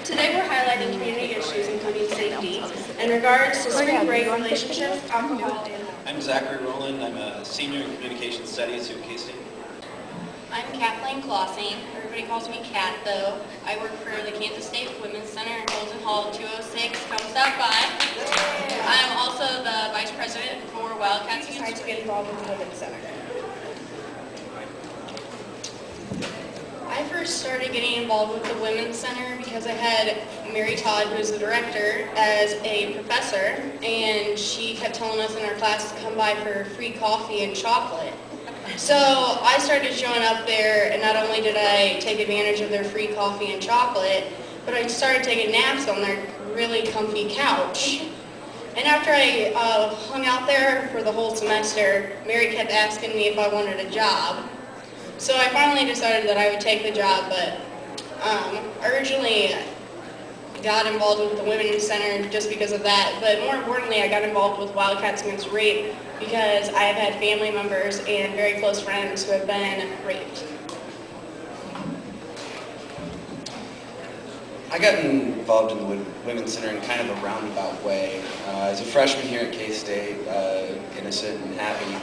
Today we're highlighting community issues including safety in regards to spring break relationships, alcohol, and I'm Zachary Rowland. I'm a senior in communication studies here at K-State. I'm Kathleen Klossing. Everybody calls me Kat, though. I work for the Kansas State Women's Center in Colton Hall 206. Come stop by. I'm also the vice president for Wildcats decided to get involved with the Women's Center. I first started getting involved with the Women's Center because I had Mary Todd, who is the director, as a professor, and she kept telling us in our class to come by for free coffee and chocolate. So I started showing up there, and not only did I take advantage of their free coffee and chocolate, but I started taking naps on their really comfy couch. And after I hung out there for the whole semester, Mary kept asking me if I wanted a job. So I finally decided that I would take the job, but I originally got involved with the Women's Center just because of that, but more importantly, I got involved with Wildcats Against Rape because I have had family members and very close friends who have been raped. I got involved in the Women's Center in kind of a roundabout way. As a freshman here at K-State, innocent and happy,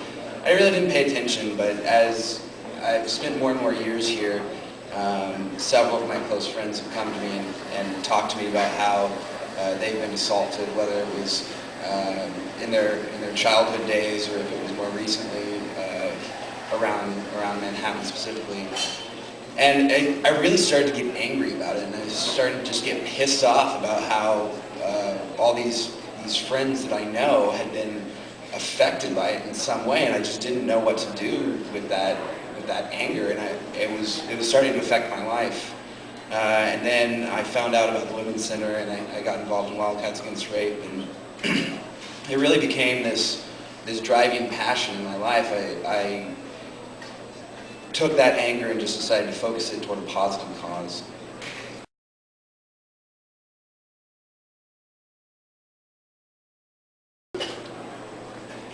I really didn't pay attention, but as I've spent more and more years here, several of my close friends have come to me and talked to me about how they've been assaulted, whether it was in their childhood days or if it was more recently around Manhattan specifically. And I really started to get angry about it, and I started to just get pissed off about how all these friends that I know had been affected by it in some way, and I just didn't know what to do with that anger, and it was starting to affect my life. And then I found out about the Women's Center, and I got involved in Wildcats Against Rape, and it really became this driving passion in my life. I took that anger and just decided to focus it toward a positive cause.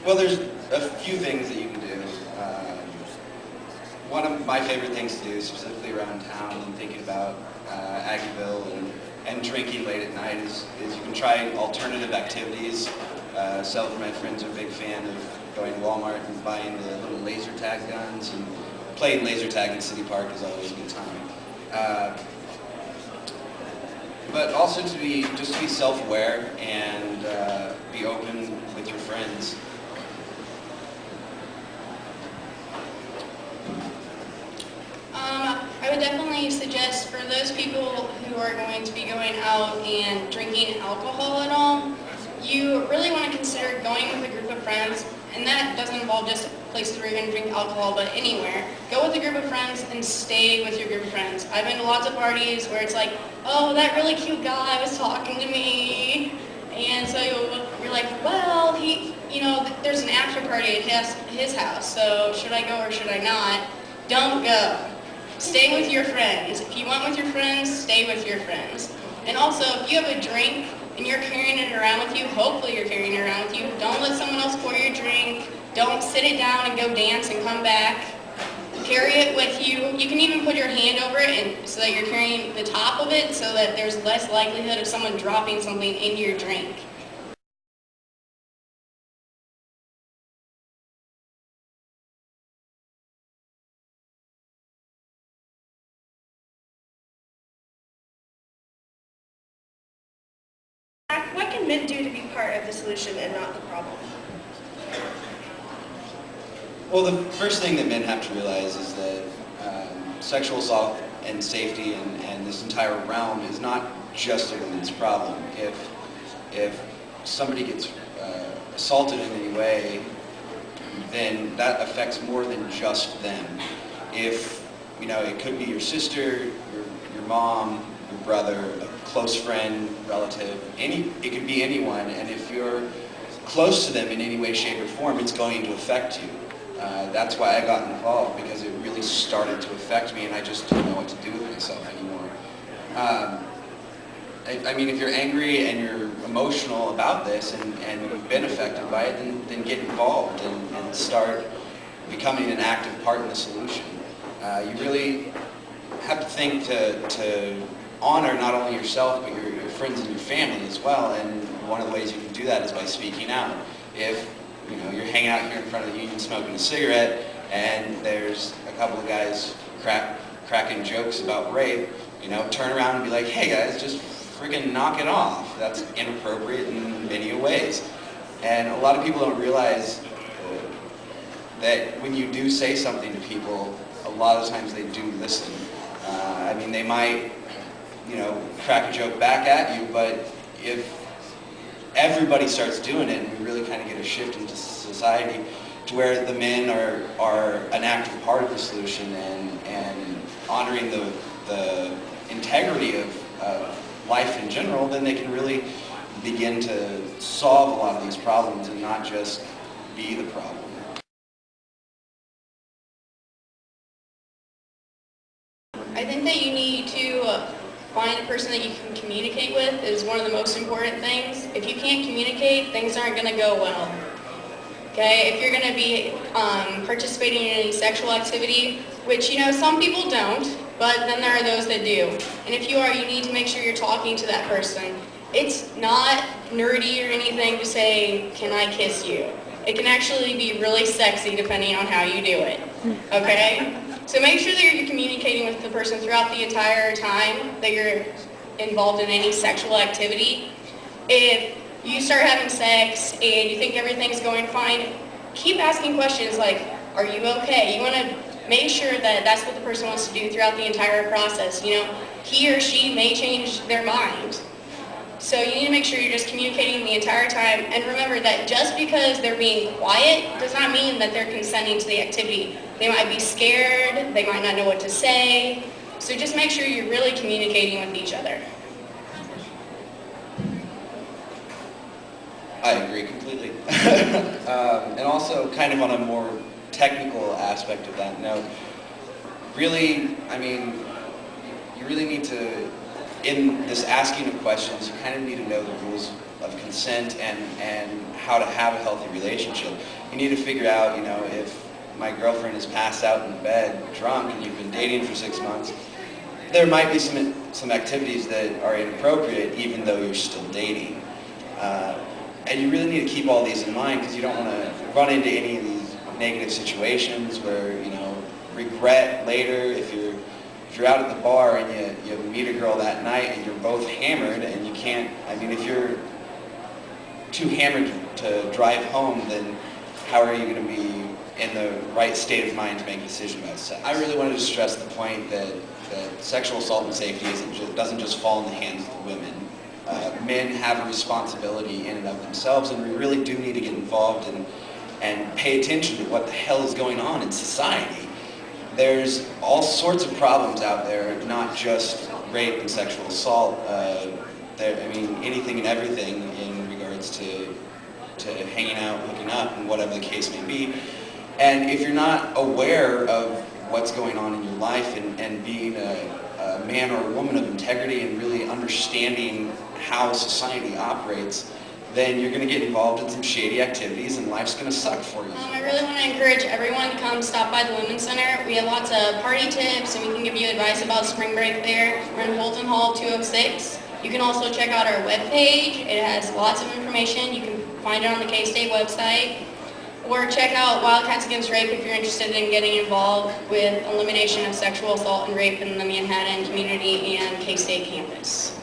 Well, there's a few things that you can do. One of my favorite things to do, specifically around town and thinking about Aggieville and drinking late at night, is you can try alternative activities. Several of my friends are a big fan of going to Walmart and buying the little laser tag guns, and playing laser tag in City Park is always a good time. But also to be self-aware and be open with your friends. I would definitely suggest for those people who are going to be going out and drinking alcohol at all, you really want to consider going with a group of friends, and that doesn't involve just places where you're going to drink alcohol, but anywhere. Go with a group of friends and stay with your group of friends. I've been to lots of parties where it's like, oh, that really cute guy was talking to me, and so you're like, well, there's an after party at his house, so should I go or should I not? Don't go. Stay with your friends. If you went with your friends, stay with your friends. And also, if you have a drink and you're carrying it around with you, hopefully you're carrying it around with you, don't let someone else pour your drink. Don't sit it down and go dance and come back. Carry it with you. You can even put your hand over it so that you're carrying the top of it so that there's less likelihood of someone dropping something in your drink. what can men do to be part of the solution and not the problem? Well, the first thing that men have to realize is that sexual assault and safety and this entire realm is not just a women's problem. If somebody gets assaulted in any way, then that affects more than just them. If, it could be your sister, your mom, your brother, a close friend, relative, it could be anyone, and if you're close to them in any way, shape, or form, it's going to affect you. That's why I got involved, because it really started to affect me, and I just didn't know what to do with myself anymore. If you're angry and you're emotional about this and you've been affected by it, then get involved and start becoming an active part in the solution. You really have to think to honor not only yourself, but your friends and your family as well. And one of the ways you can do that is by speaking out. If you're hanging out here in front of the union smoking a cigarette, and there's a couple of guys cracking jokes about rape, turn around and be like, hey guys, just freaking knock it off. That's inappropriate in many ways. And a lot of people don't realize that when you do say something to people, a lot of times they do listen. I mean, they might, crack a joke back at you, but if everybody starts doing it, and we really kind of get a shift into society to where the men are an active part of the solution and honoring the integrity of life in general, then they can really begin to solve a lot of these problems and not just be the problem. I think that you need to find a person that you can communicate with is one of the most important things. If you can't communicate, things aren't going to go well. Okay, if you're going to be participating in any sexual activity, which some people don't, but then there are those that do. And if you are, you need to make sure you're talking to that person. It's not nerdy or anything to say, "Can I kiss you?" It can actually be really sexy depending on how you do it. Okay? So make sure that you're communicating with the person throughout the entire time that you're involved in any sexual activity. If you start having sex and you think everything's going fine, keep asking questions like, are you okay? You want to make sure that that's what the person wants to do throughout the entire process. He or she may change their mind. So you need to make sure you're just communicating the entire time. And remember that just because they're being quiet does not mean that they're consenting to the activity. They might be scared, they might not know what to say. So just make sure you're really communicating with each other. I agree completely. And also, kind of on a more technical aspect of that note, really, you really need to, in this asking of questions, you kind of need to know the rules of consent and how to have a healthy relationship. You need to figure out, if my girlfriend is passed out in bed drunk and you've been dating for 6 months, there might be some activities that are inappropriate even though you're still dating. And you really need to keep all these in mind because you don't want to run into any of these negative situations where, regret later if you're out at the bar and you meet a girl that night and you're both hammered and you can't, if you're too hammered to drive home, then how are you going to be in the right state of mind to make a decision about sex? I really wanted to stress the point that sexual assault and safety doesn't just fall in the hands of the women. Men have a responsibility in and of themselves, and we really do need to get involved and pay attention to what the hell is going on in society. There's all sorts of problems out there, not just rape and sexual assault. Anything and everything in regards to hanging out, hooking up, and whatever the case may be. And if you're not aware of what's going on in your life and being a man or a woman of integrity and really understanding how society operates, then you're going to get involved in some shady activities and life's going to suck for you. I really want to encourage everyone to come stop by the Women's Center. We have lots of party tips and we can give you advice about spring break there. We're in Holton Hall 206. You can also check out our webpage. It has lots of information. You can find it on the K-State website. Or check out Wildcats Against Rape if you're interested in getting involved with elimination of sexual assault and rape in the Manhattan community and K-State campus.